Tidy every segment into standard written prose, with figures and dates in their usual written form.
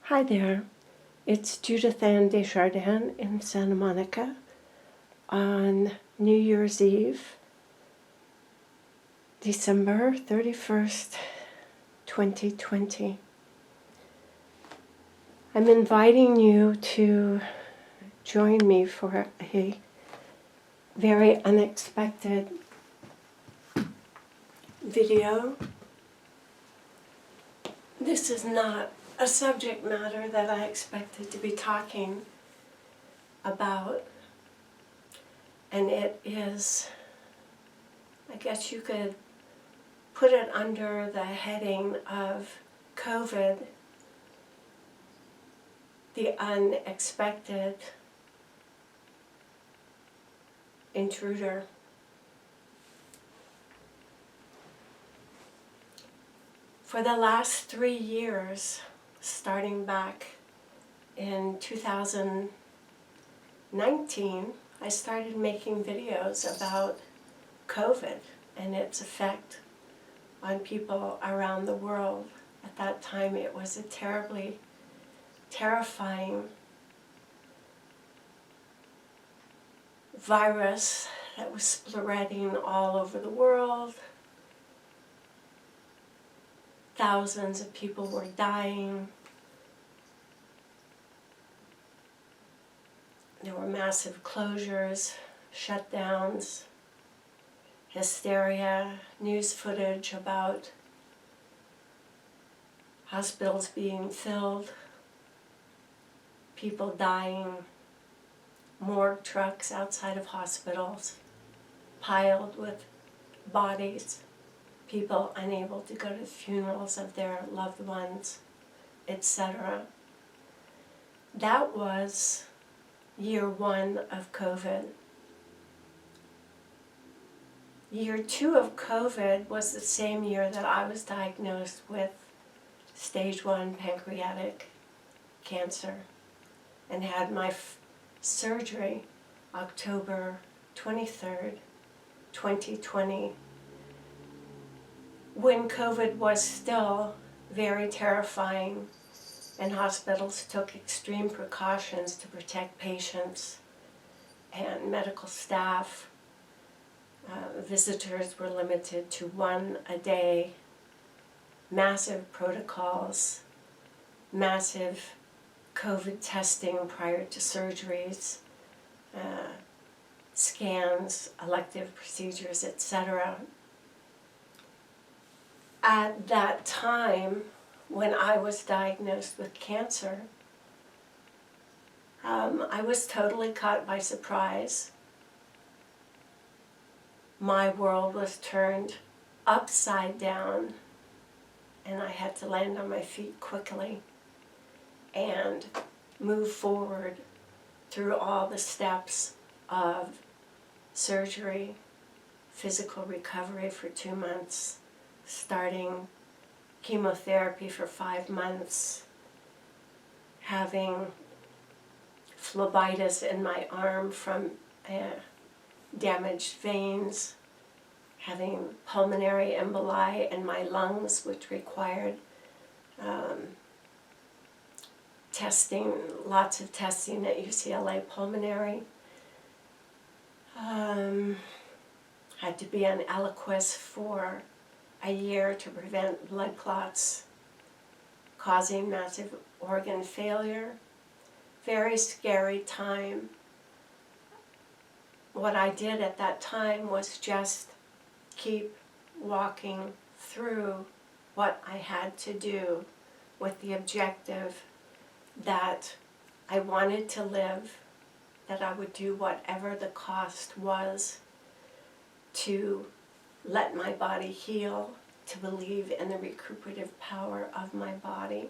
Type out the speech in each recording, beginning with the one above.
Hi there, it's Judith and Desjardins in Santa Monica on New Year's Eve, December 31st, 2020. I'm inviting you to join me for a very unexpected video. This is not a subject matter that I expected to be talking about, and it is, I guess you could put it under the heading of COVID, the unexpected intruder. For the last 3 years, starting back in 2019, I started making videos about COVID and its effect on people around the world. At that time, it was a terribly terrifying virus that was spreading all over the world. Thousands of people were dying. There were massive closures, shutdowns, hysteria, news footage about hospitals being filled, people dying, morgue trucks outside of hospitals, piled with bodies, people unable to go to the funerals of their loved ones, etc. That was year 1 of COVID. Year 2 of COVID was the same year that I was diagnosed with stage 1 pancreatic cancer and had my surgery October 23rd, 2020, when COVID was still very terrifying and hospitals took extreme precautions to protect patients and medical staff. Visitors were limited to 1 a day, massive protocols, massive COVID testing prior to surgeries, scans, elective procedures, etc. At that time, when I was diagnosed with cancer, I was totally caught by surprise. My world was turned upside down, and I had to land on my feet quickly and move forward through all the steps of surgery, physical recovery for 2 months, starting chemotherapy for 5 months, having phlebitis in my arm from damaged veins, having pulmonary emboli in my lungs, which required testing, lots of testing at UCLA Pulmonary. Had to be on Eliquis for a year to prevent blood clots causing massive organ failure. Very scary time. What I did at that time was just keep walking through what I had to do with the objective that I wanted to live, that I would do whatever the cost was to let my body heal, to believe in the recuperative power of my body.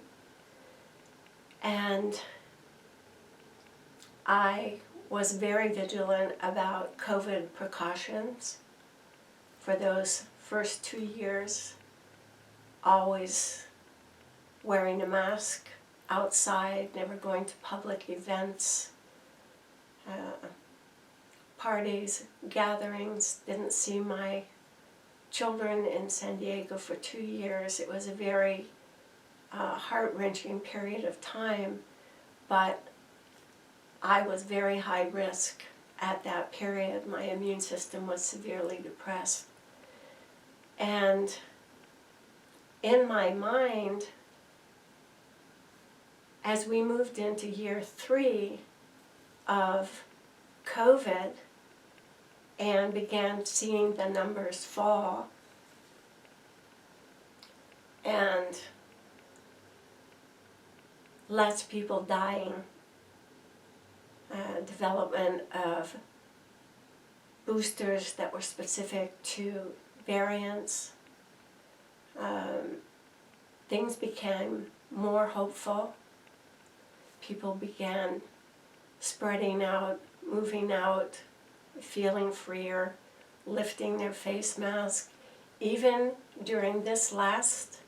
And I was very vigilant about COVID precautions for those first 2 years, always wearing a mask outside, never going to public events, parties, gatherings. Didn't see my children in San Diego for 2 years. It was a very heart-wrenching period of time, but I was very high risk at that period. My immune system was severely depressed. And in my mind, as we moved into year 3 of COVID and began seeing the numbers fall, and less people dying, development of boosters that were specific to variants, things became more hopeful. People began spreading out, moving out, feeling freer, lifting their face mask. Even during this last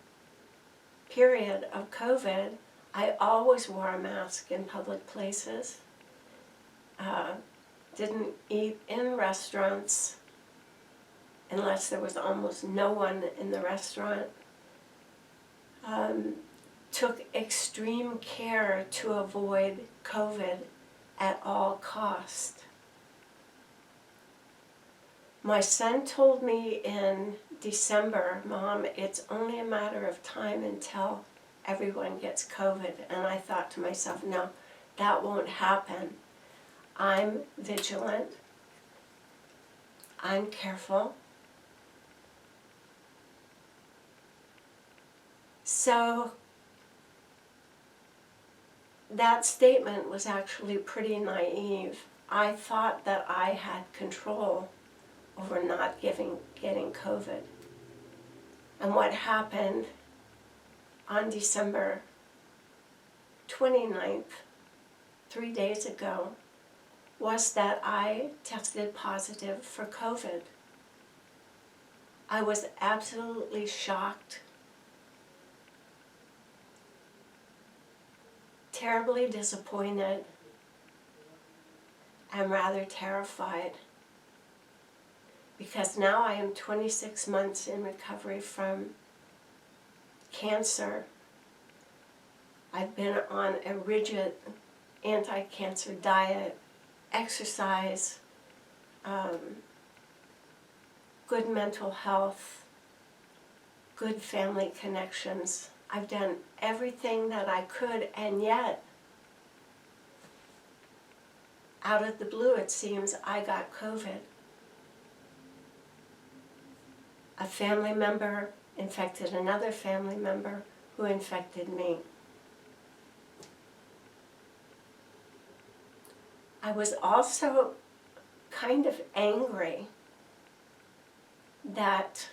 period of COVID, I always wore a mask in public places. Didn't eat in restaurants unless there was almost no one in the restaurant. Took extreme care to avoid COVID at all cost. My son told me in December, "Mom, it's only a matter of time until everyone gets COVID." And I thought to myself, no, that won't happen. I'm vigilant. I'm careful. So that statement was actually pretty naive. I thought that I had control over not getting COVID. And what happened on December 29th, 3 days ago, was that I tested positive for COVID. I was absolutely shocked, terribly disappointed, and rather terrified, because now I am 26 months in recovery from cancer. I've been on a rigid anti-cancer diet, exercise, good mental health, good family connections. I've done everything that I could, and yet, out of the blue, it seems, I got COVID. A family member infected another family member who infected me. I was also kind of angry that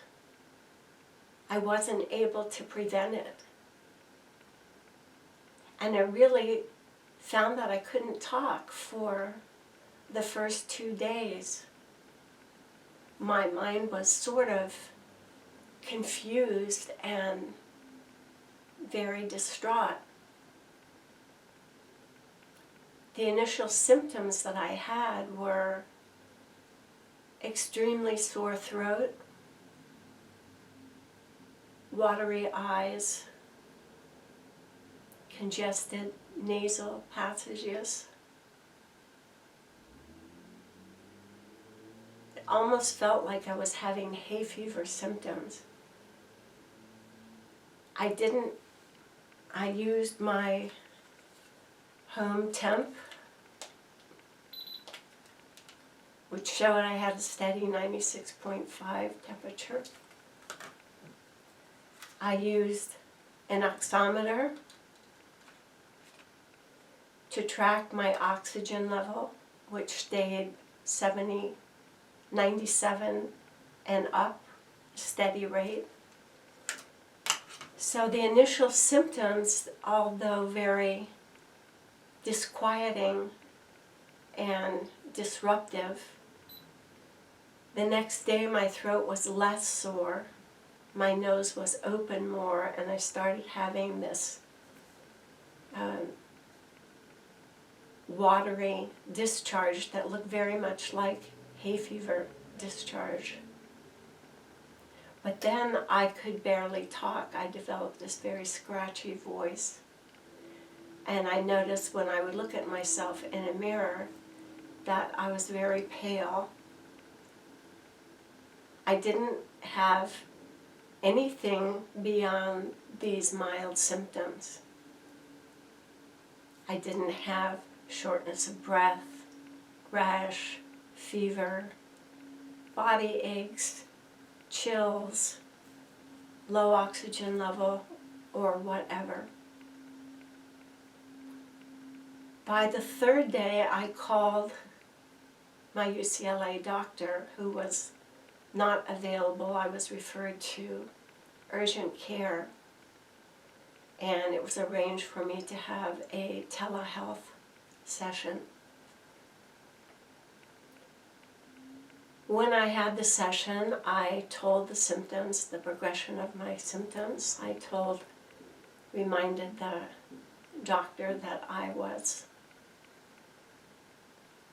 I wasn't able to prevent it. And I really found that I couldn't talk for the first 2 days. My mind was sort of confused and very distraught. The initial symptoms that I had were extremely sore throat, watery eyes, congested nasal passages. It almost felt like I was having hay fever symptoms. I used my home temp, which showed I had a steady 96.5 temperature. I used an oximeter to track my oxygen level, which stayed 70, 97 and up, steady rate. So the initial symptoms, although very disquieting and disruptive, the next day my throat was less sore, my nose was open more, and I started having this watery discharge that looked very much like hay fever discharge. But then I could barely talk. I developed this very scratchy voice. And I noticed when I would look at myself in a mirror that I was very pale. I didn't have anything beyond these mild symptoms. I didn't have shortness of breath, rash, fever, body aches, chills, low oxygen level, or whatever. By the third day, I called my UCLA doctor, who was not available. I was referred to urgent care, and it was arranged for me to have a telehealth session. When I had the session, I told the symptoms, the progression of my symptoms. I reminded the doctor that I was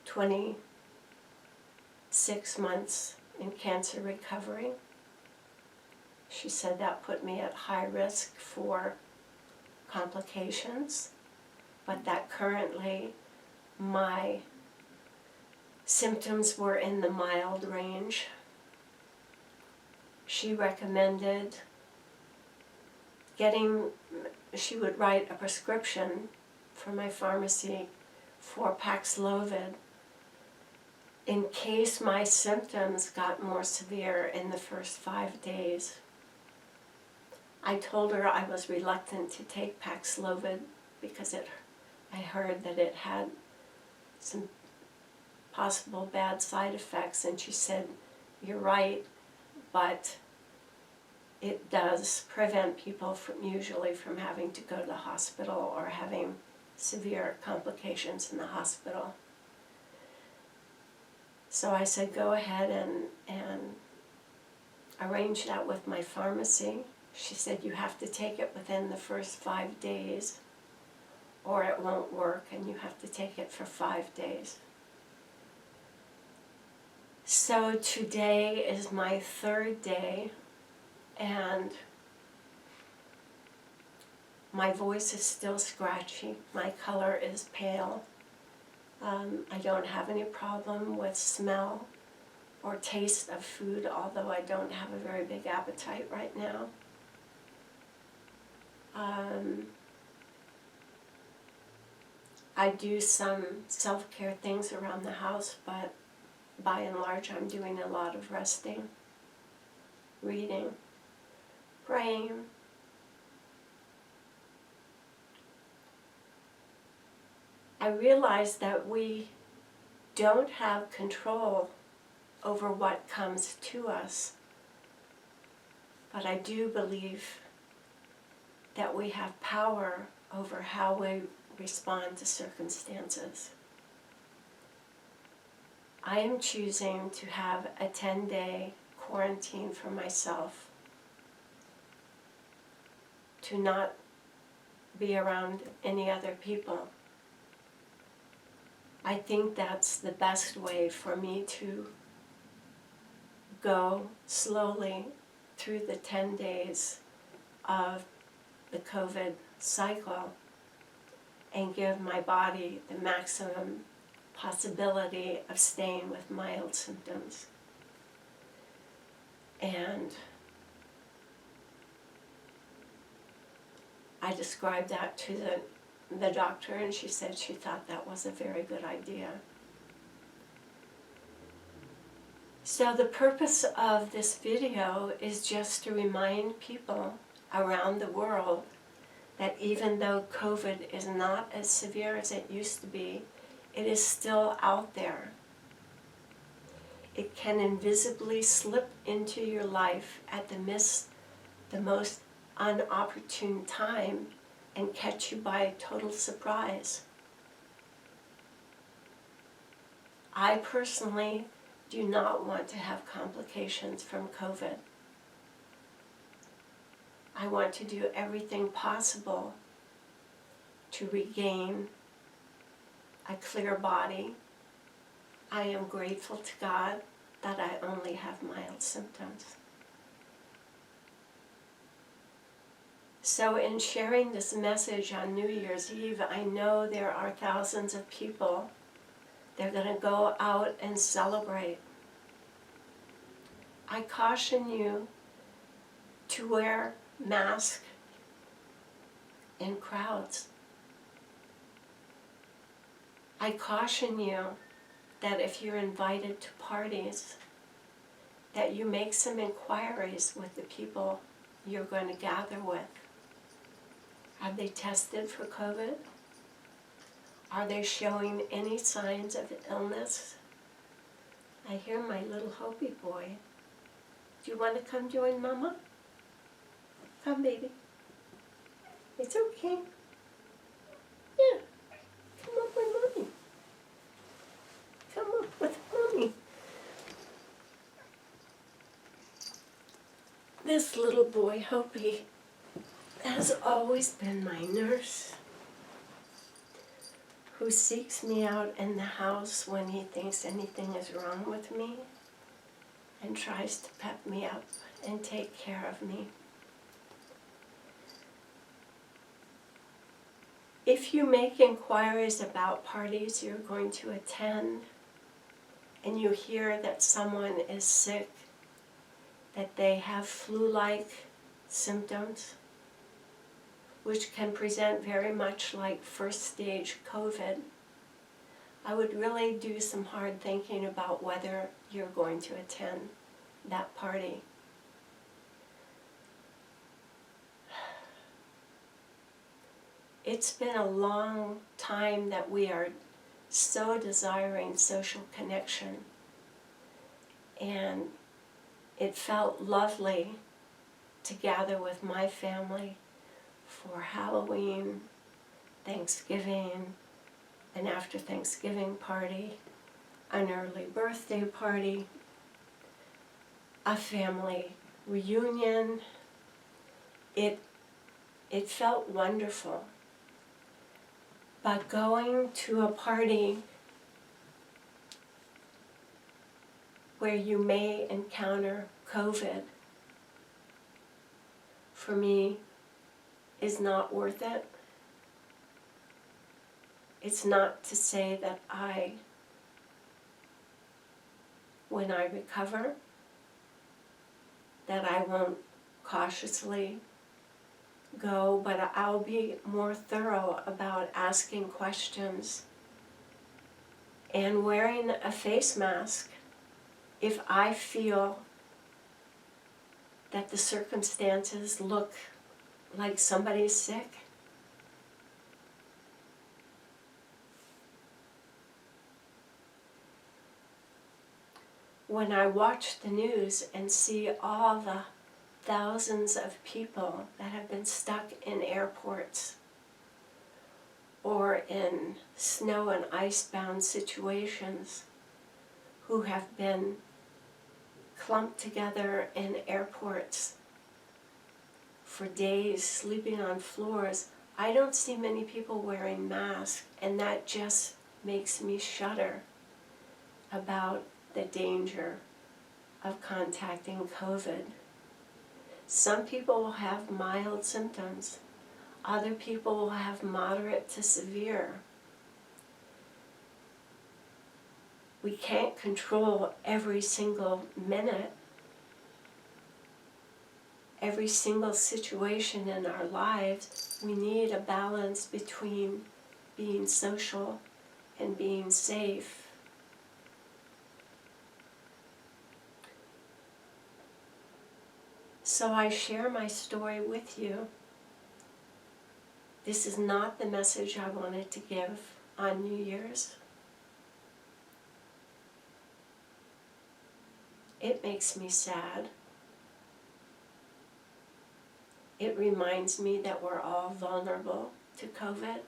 26 months in cancer recovery. She said that put me at high risk for complications, but that currently my symptoms were in the mild range. She recommended she would write a prescription for my pharmacy for Paxlovid in case my symptoms got more severe in the first 5 days. I told her I was reluctant to take Paxlovid because I heard that it had some possible bad side effects, and she said, "You're right, but it does prevent people usually from having to go to the hospital or having severe complications in the hospital." So I said, go ahead and arrange that with my pharmacy. She said, you have to take it within the first 5 days or it won't work, and you have to take it for 5 days. So today is my 3rd day, and my voice is still scratchy. My color is pale. I don't have any problem with smell or taste of food, although I don't have a very big appetite right now. I do some self-care things around the house, but by and large I'm doing a lot of resting, reading, praying. I realize that we don't have control over what comes to us, but I do believe that we have power over how we respond to circumstances. I am choosing to have a 10-day quarantine for myself, to not be around any other people. I think that's the best way for me to go slowly through the 10 days of the COVID cycle and give my body the maximum possibility of staying with mild symptoms. And I described that to the doctor, and she said she thought that was a very good idea. So the purpose of this video is just to remind people around the world that even though COVID is not as severe as it used to be, it is still out there. It can invisibly slip into your life at the most unopportune time and catch you by total surprise. I personally do not want to have complications from COVID. I want to do everything possible to regain a clear body. I am grateful to God that I only have mild symptoms. So in sharing this message on New Year's Eve, I know there are thousands of people. They're going to go out and celebrate. I caution you to wear masks in crowds. I caution you that if you're invited to parties, that you make some inquiries with the people you're going to gather with. Have they tested for COVID? Are they showing any signs of illness? I hear my little Hopi boy. Do you want to come join Mama? Come, baby. It's okay. Yeah. Come up with Mommy. Come up with Mommy. This little boy, Hopi, has always been my nurse, who seeks me out in the house when he thinks anything is wrong with me and tries to pep me up and take care of me. If you make inquiries about parties you're going to attend and you hear that someone is sick, that they have flu-like symptoms, which can present very much like first stage COVID, I would really do some hard thinking about whether you're going to attend that party. It's been a long time that we are so desiring social connection, and it felt lovely to gather with my family for Halloween, Thanksgiving, an after Thanksgiving party, an early birthday party, a family reunion. It felt wonderful. But going to a party where you may encounter COVID, for me, is not worth it. It's not to say that when I recover, that I won't cautiously go, but I'll be more thorough about asking questions and wearing a face mask if I feel that the circumstances look like somebody's sick. When I watch the news and see all the thousands of people that have been stuck in airports or in snow and ice-bound situations, who have been clumped together in airports for days, sleeping on floors, I don't see many people wearing masks, and that just makes me shudder about the danger of contacting COVID. Some people will have mild symptoms. Other people will have moderate to severe. We can't control every single minute, every single situation in our lives. We need a balance between being social and being safe. So I share my story with you. This is not the message I wanted to give on New Year's. It makes me sad. It reminds me that we're all vulnerable to COVID.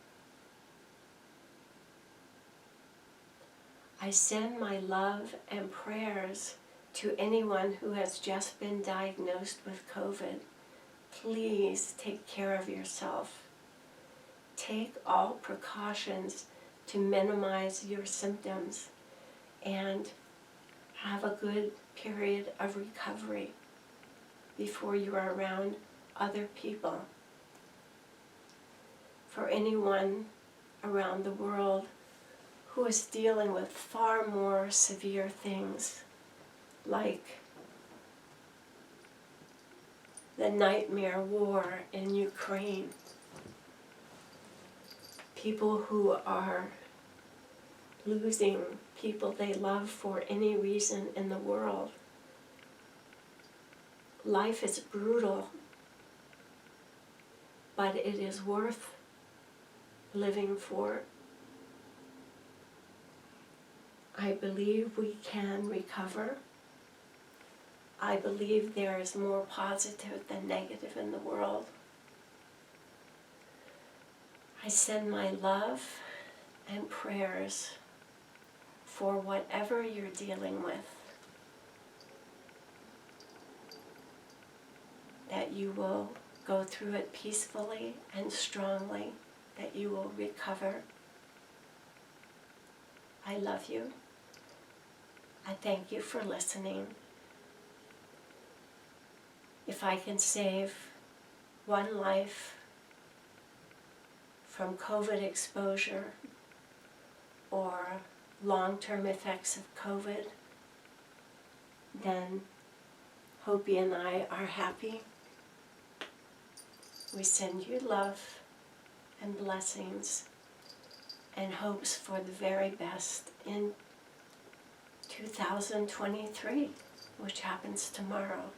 I send my love and prayers to anyone who has just been diagnosed with COVID. Please take care of yourself. Take all precautions to minimize your symptoms and have a good period of recovery before you are around other people for anyone around the world who is dealing with far more severe things, like the nightmare war in Ukraine, people who are losing people they love for any reason in the world. Life is brutal, but it is worth living for. I believe we can recover. I believe there is more positive than negative in the world. I send my love and prayers for whatever you're dealing with, that you will go through it peacefully and strongly, that you will recover. I love you. I thank you for listening. If I can save one life from COVID exposure or long-term effects of COVID, then Hopi and I are happy. We send you love and blessings and hopes for the very best in 2023, which happens tomorrow.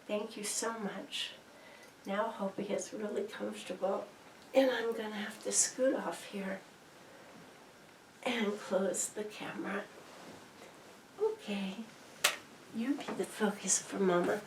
Thank you so much. Now Hopi is really comfortable, and I'm going to have to scoot off here and close the camera. Okay, you be the focus for Mama.